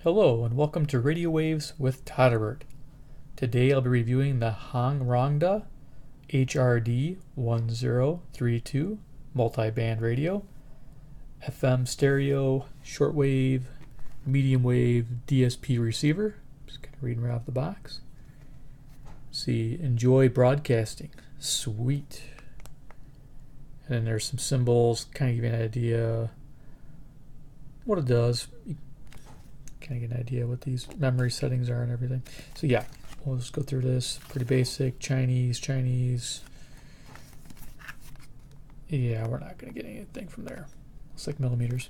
Hello and welcome to Radio Waves with Todderbert. Today I'll be reviewing the HanRongDa HRD-1032 multi-band radio, FM stereo, shortwave, medium wave DSP receiver. Just kind of reading right off the box. See, enjoy broadcasting. Sweet. And then there's some symbols, kind of give you an idea what it does. You kind of get an idea what these memory settings are and everything. So yeah, we'll just go through this. Pretty basic. Chinese. Yeah, we're not going to get anything from there. It's like millimeters.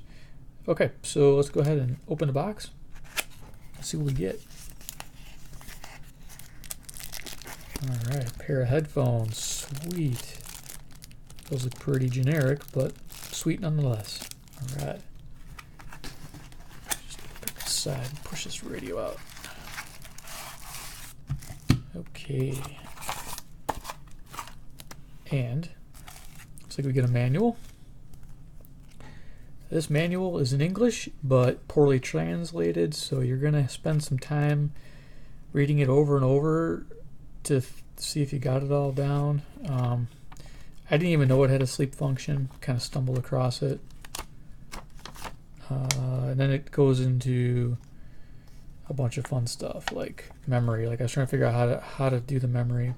Okay, so let's go ahead and open the box. Let's see what we get. Alright, pair of headphones. Sweet. Those look pretty generic, but sweet nonetheless. Alright. Just pick this side and push this radio out. Okay. And looks like we get a manual. This manual is in English, but poorly translated, so you're going to spend some time reading it over and over to see if you got it all down. I didn't even know it had a sleep function. Kind of stumbled across it. And then it goes into a bunch of fun stuff like memory. Like I was trying to figure out how to do the memory.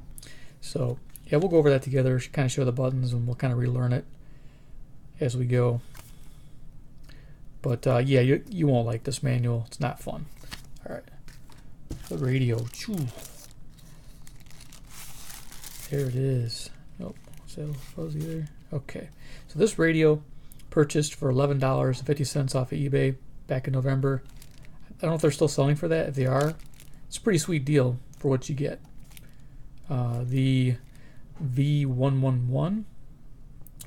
So yeah, we'll go over that together. Kind of show the buttons, and we'll kind of relearn it as we go. But yeah, you won't like this manual. It's not fun. All right, the radio. Choo. There it is. Oh, is that a little fuzzy there? Okay, so this radio purchased for $11.50 off of eBay back in November. I don't know if they're still selling for that. If they are, it's a pretty sweet deal for what you get. The V111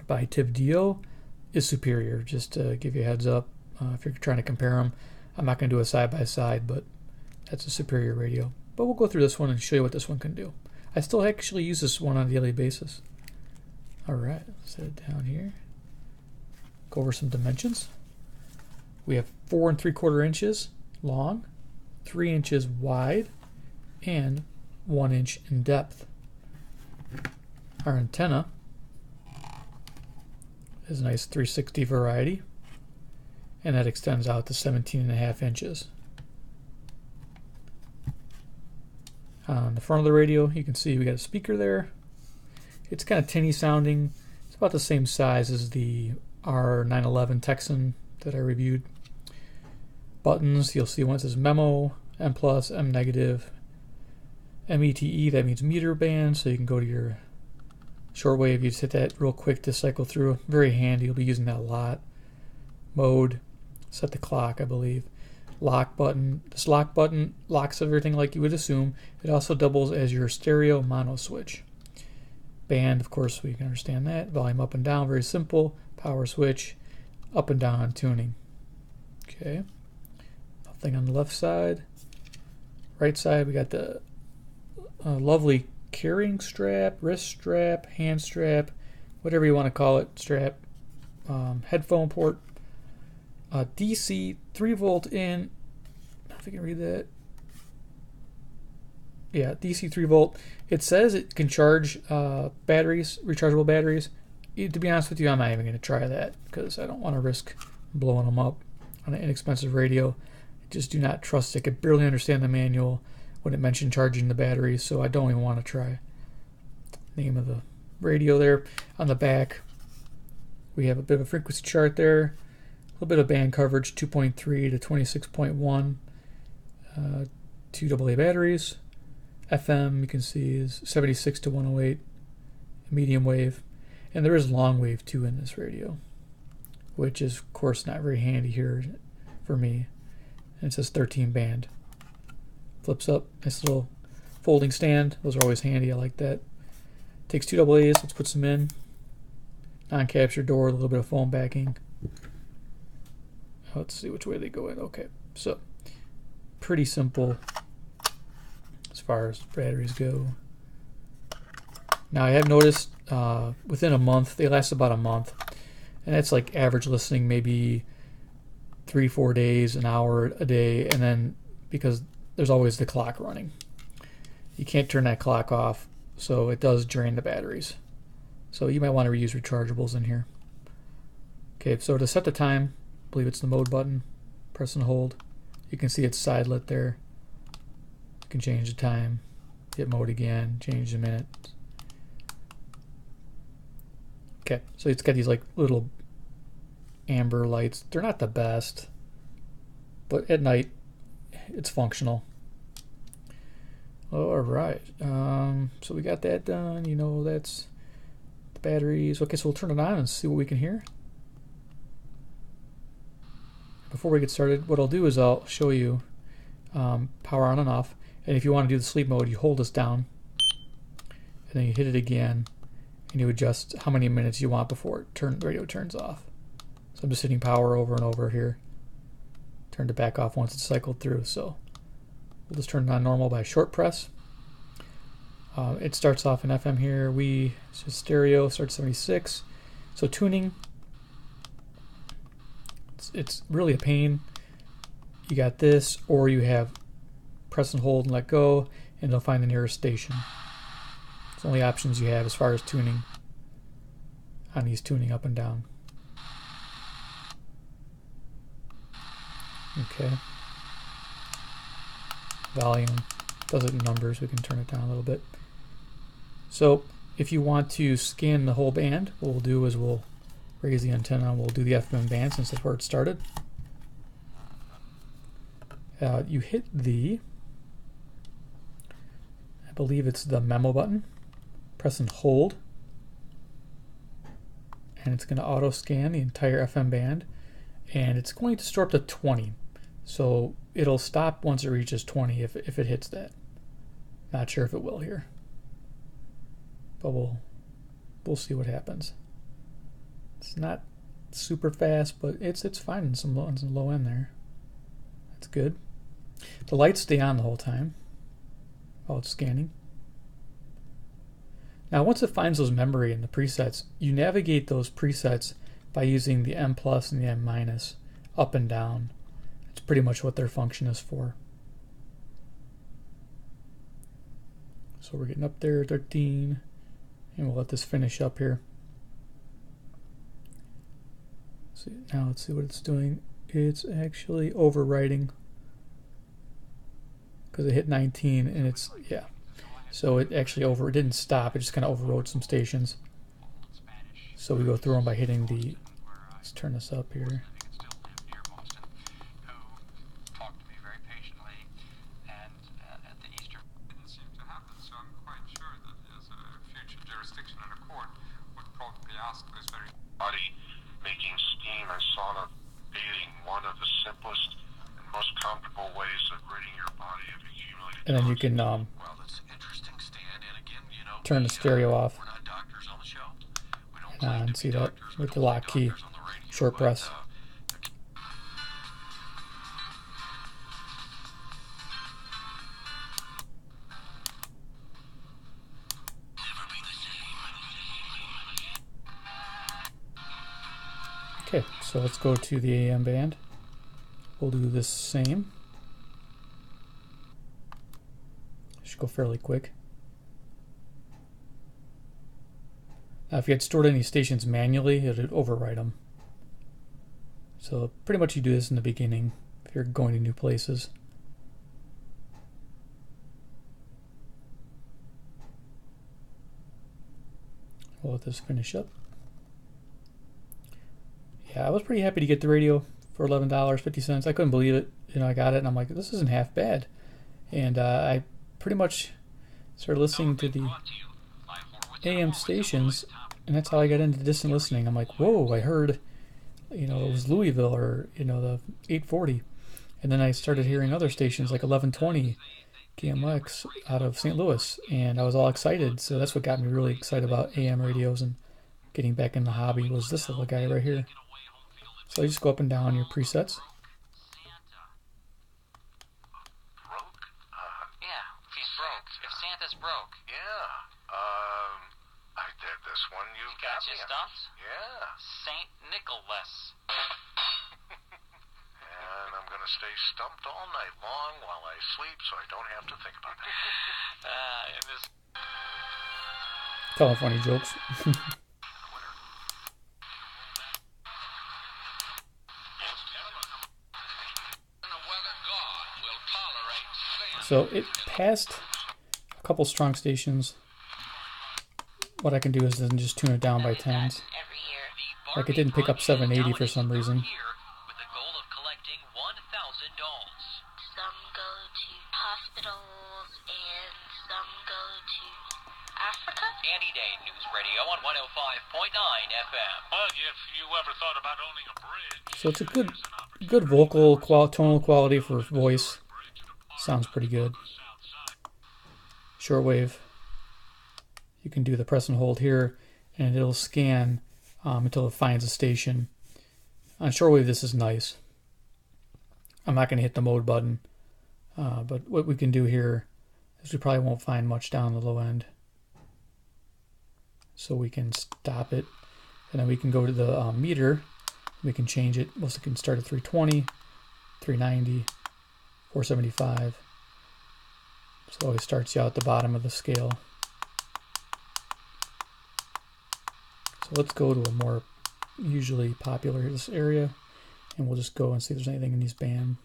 by Tivdio is superior. Just to give you a heads up, if you're trying to compare them, I'm not going to do a side by side, but that's a superior radio. But we'll go through this one and show you what this one can do. I still actually use this one on a daily basis. Alright, set it down here. Go over some dimensions. We have 4 3/4 inches long, 3 inches wide, and 1 inch in depth. Our antenna is a nice 360 variety, and that extends out to 17.5 inches. On the front of the radio, you can see we got a speaker there. It's kind of tinny sounding. It's about the same size as the R911 Texan that I reviewed. Buttons, you'll see one that says memo, M+, M-, METE, that means meter band, so you can go to your shortwave. You just hit that real quick to cycle through. Very handy, you'll be using that a lot. Mode, set the clock, I believe. Lock button. This lock button locks everything like you would assume. It also doubles as your stereo mono switch. Band, of course, we can understand that. Volume up and down, very simple. Power switch, up and down on tuning. Okay. Nothing on the left side. Right side, we got the lovely carrying strap, wrist strap, hand strap, whatever you want to call it, strap. Headphone port. DC 3-volt in. I don't know if I can read that. Yeah, DC 3-volt. It says it can charge batteries, rechargeable batteries. To be honest with you, I'm not even going to try that because I don't want to risk blowing them up on an inexpensive radio. I just do not trust it. I could barely understand the manual when it mentioned charging the batteries, so I don't even want to try. Name of the radio there. On the back, we have a bit of a frequency chart there. A little bit of band coverage, 2.3 to 26.1. 2 AA batteries. FM, you can see, is 76 to 108. Medium wave. And there is long wave too in this radio, which is, of course, not very handy here for me. And it says 13 band. Flips up. Nice little folding stand. Those are always handy. I like that. Takes 2 AA's. Let's put some in. Non-capture door, a little bit of foam backing. Let's see which way they go in. Okay, so pretty simple as far as batteries go. Now I have noticed within a month, they last about a month, and that's like average listening, maybe 3-4 days, an hour a day, and then because there's always the clock running. You can't turn that clock off, so it does drain the batteries. So you might want to reuse rechargeables in here. Okay, so to set the time, I believe it's the mode button. Press and hold. You can see it's side lit there. You can change the time, hit mode again, change the minute. Okay, so it's got these like little amber lights. They're not the best, but at night it's functional. All right, so we got that done. You know, that's the batteries. Okay, so we'll turn it on and see what we can hear. Before we get started, what I'll do is I'll show you power on and off. And if you want to do the sleep mode, you hold this down and then you hit it again and you adjust how many minutes you want before the radio turns off. So I'm just hitting power over and over here. Turned it back off once it's cycled through. So we'll just turn it on normal by short press. It starts off in FM here. It's just stereo, starts 76. So tuning, it's really a pain. You got this, or you have press and hold and let go, and they'll find the nearest station. It's the only options you have as far as tuning on these tuning up and down. Okay. Volume does it in numbers. We can turn it down a little bit. So if you want to scan the whole band, what we'll do is we'll raise the antenna and we'll do the FM band since that's where it started. You hit I believe it's the memo button. Press and hold, and it's going to auto scan the entire FM band, and it's going to store up to 20. So it'll stop once it reaches 20 if it hits that. Not sure if it will here, but we'll see what happens. It's not super fast, but it's finding some low end there. That's good. The lights stay on the whole time while it's scanning. Now once it finds those memory and the presets, you navigate those presets by using the M plus and the M minus up and down. That's pretty much what their function is for. So we're getting up there, 13, and we'll let this finish up here. So now let's see what it's doing. It's actually overwriting because it hit 19 and it's, yeah. So it actually it didn't stop, it just kind of overwrote some stations. So we go through them by hitting the, let's turn this up here. Making steam and sauna bathing one of the simplest and most comfortable ways of ridding your body of accumulated. And then you can turn the stereo off and on. See that with the lock key, short press. Okay, so let's go to the AM band. We'll do the same. Should go fairly quick. Now, if you had stored any stations manually, it would overwrite them. So pretty much you do this in the beginning if you're going to new places. We'll let this finish up. Yeah, I was pretty happy to get the radio for $11.50. I couldn't believe it. You know, I got it and I'm like, this isn't half bad. And I pretty much started listening to the AM stations, and that's how I got into distant listening. I'm like, whoa, I heard, you know, it was Louisville or, you know, the 840. And then I started hearing other stations like 1120 KMX out of St. Louis, and I was all excited. So that's what got me really excited about AM radios and getting back in the hobby was this little guy right here. So you just go up and down your presets. If Santa's broke. Yeah. I did this one. You got you stumped? Yeah. Saint Nicholas. stay stumped all night long while I sleep so I don't have to think about that. In this... Telling funny jokes. So it passed a couple strong stations. What I can do is then just tune it down by tens. Like it didn't pick up 780 for some reason. Some go to hospitals and some go to Africa. Andy Day News Radio on 105.9 FM. Well, if you ever thought about owning a bridge... So it's a good vocal tonal quality for voice. Sounds pretty good. Shortwave. You can do the press and hold here, and it'll scan until it finds a station. On shortwave, this is nice. I'm not going to hit the mode button, but what we can do here is we probably won't find much down the low end. So we can stop it, and then we can go to the meter. We can change it. We can start at 320, 390, 475. So it always starts you out at the bottom of the scale. So let's go to a more usually popular area, and we'll just go and see if there's anything in these band.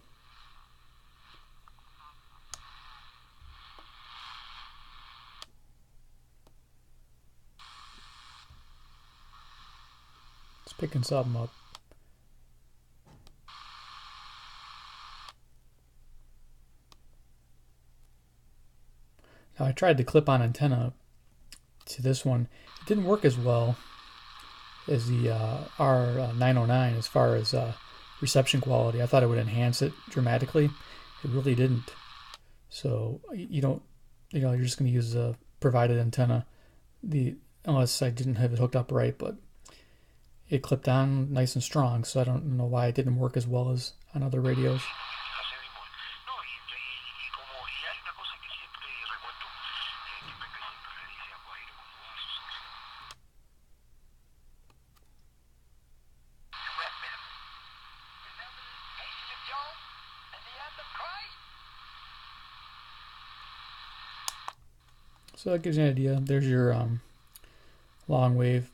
It's picking something up. Now I tried the clip-on antenna to this one. It didn't work as well as the R909 as far as reception quality. I thought it would enhance it dramatically. It really didn't. So you're just going to use a provided antenna, unless I didn't have it hooked up right, but it clipped on nice and strong, so I don't know why it didn't work as well as on other radios. So that gives you an idea. There's your long wave.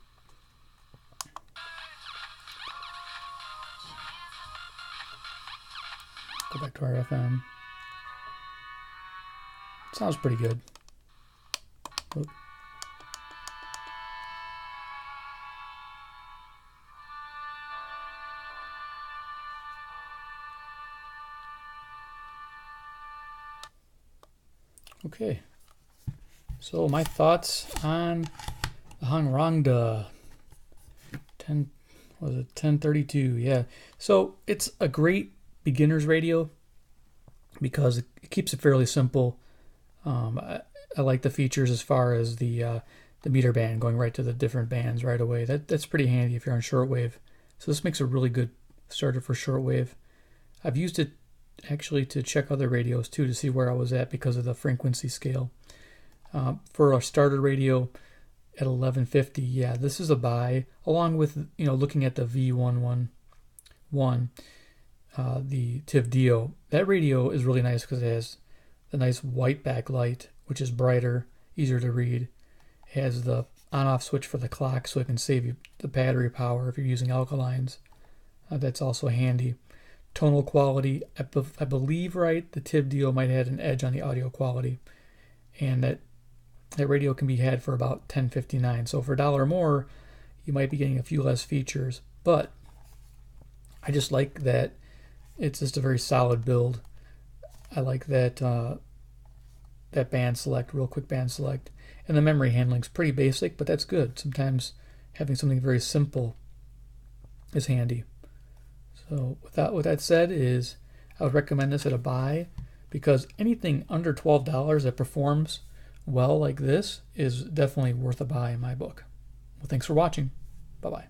Go back to our FM. Sounds pretty good. Oop. Okay. So my thoughts on the HanRongDa 1032. Yeah. So it's a great beginner's radio because it keeps it fairly simple. I like the features as far as the meter band, going right to the different bands right away. That's pretty handy if you're on shortwave. So this makes a really good starter for shortwave. I've used it actually to check other radios too to see where I was at because of the frequency scale. For a starter radio at 1150, yeah, this is a buy. Along with looking at the V111, the TIV-DO. That radio is really nice because it has the nice white backlight, which is brighter, easier to read. It has the on-off switch for the clock, so it can save you the battery power if you're using alkalines. That's also handy. Tonal quality, I believe, right, the TIV-DO might have had an edge on the audio quality, and that radio can be had for about $10.59. So for $1 more, you might be getting a few less features. But I just like that it's just a very solid build. I like that that band select, real quick band select. And the memory handling's pretty basic, but that's good. Sometimes having something very simple is handy. So with that said, I would recommend this at a buy, because anything under $12 that performs well like this is definitely worth a buy in my book. Well, thanks for watching. Bye-bye.